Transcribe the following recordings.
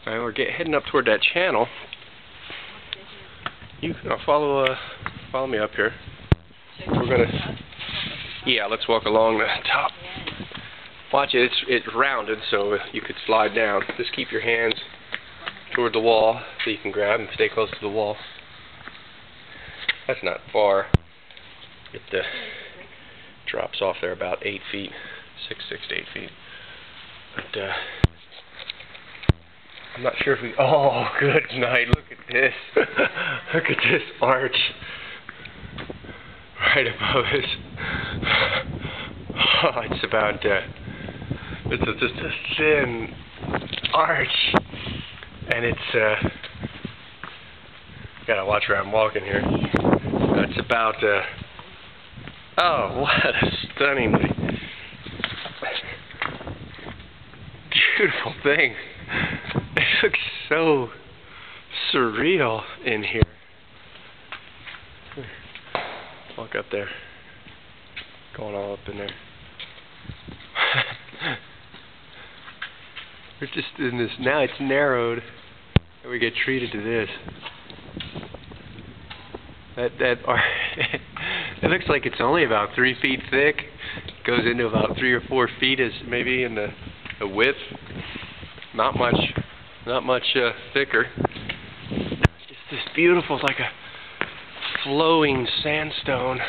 Alright, we're heading up toward that channel. You follow me up here. We're gonna, yeah, let's walk along the top. Watch it, it's rounded so you could slide down. Just keep your hands toward the wall so you can grab and stay close to the wall. That's not far. It drops off there about 8 feet, 6 to 8 feet. But I'm not sure if we. Oh, good night! Look at this. Look at this arch right above us. Oh, it's about. It's just a thin arch, and it's. Gotta watch where I'm walking here. It's about. Oh, what a stunningly beautiful thing. It looks so surreal in here. Walk up there. Going all up in there. We're just in this, now it's narrowed, and we get treated to this. It looks like it's only about 3 feet thick. It goes into about 3 or 4 feet as maybe in the width. Not much thicker. It's just beautiful. It's like a flowing sandstone.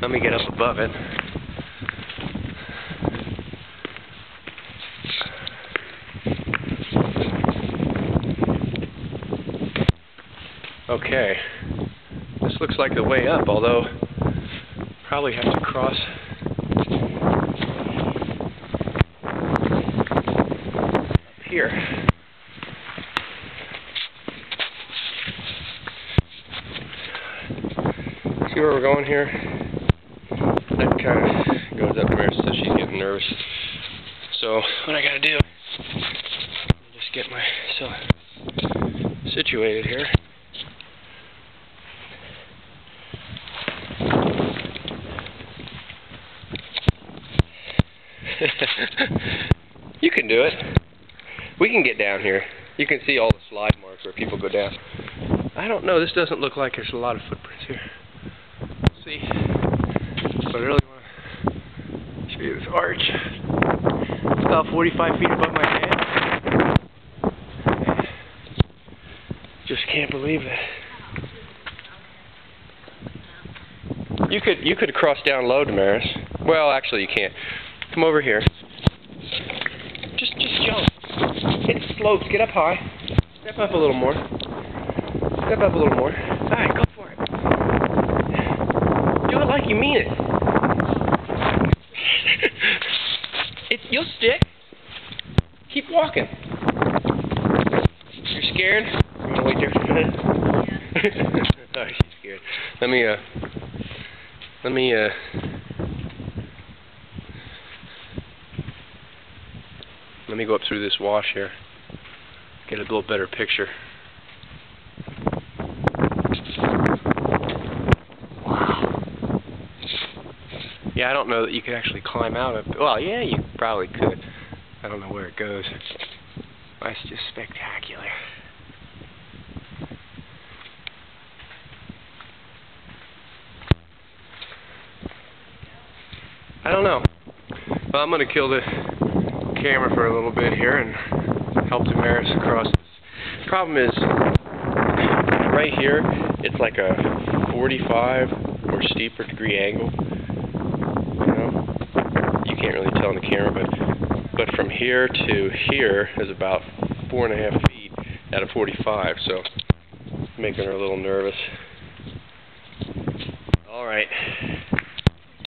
Let me get up above it. Okay, this looks like the way up, although probably have to cross up here. See where we're going here? That kind of goes up there, so she's getting nervous. So what I gotta do is just get myself situated here. You can do it. We can get down here. You can see all the slide marks where people go down. I don't know. This doesn't look like there's a lot of footprints here. Let's see. But I really want to show you this arch. It's about 45 feet above my head. Just can't believe that. You could cross down low, Damaris. Well, actually, you can't. Come over here. Just jump. Hit slopes. Get up high. Step up a little more. Step up a little more. All right, go for it. Do it like you mean it. You'll stick. Keep walking. You're scared? You want to wait there for a minute? Yeah. All right, she's scared. Let me go up through this wash here, get a little better picture. Wow. Yeah, I don't know that you could actually climb out of it. Well, yeah, you probably could. I don't know where it goes. That's just spectacular. I don't know. Well, I'm going to kill the camera for a little bit here and help Damaris across this. Problem is, right here, it's like a 45 or steeper degree angle. You know, you can't really tell on the camera, but from here to here is about 4.5 feet at a 45, so making her a little nervous. All right.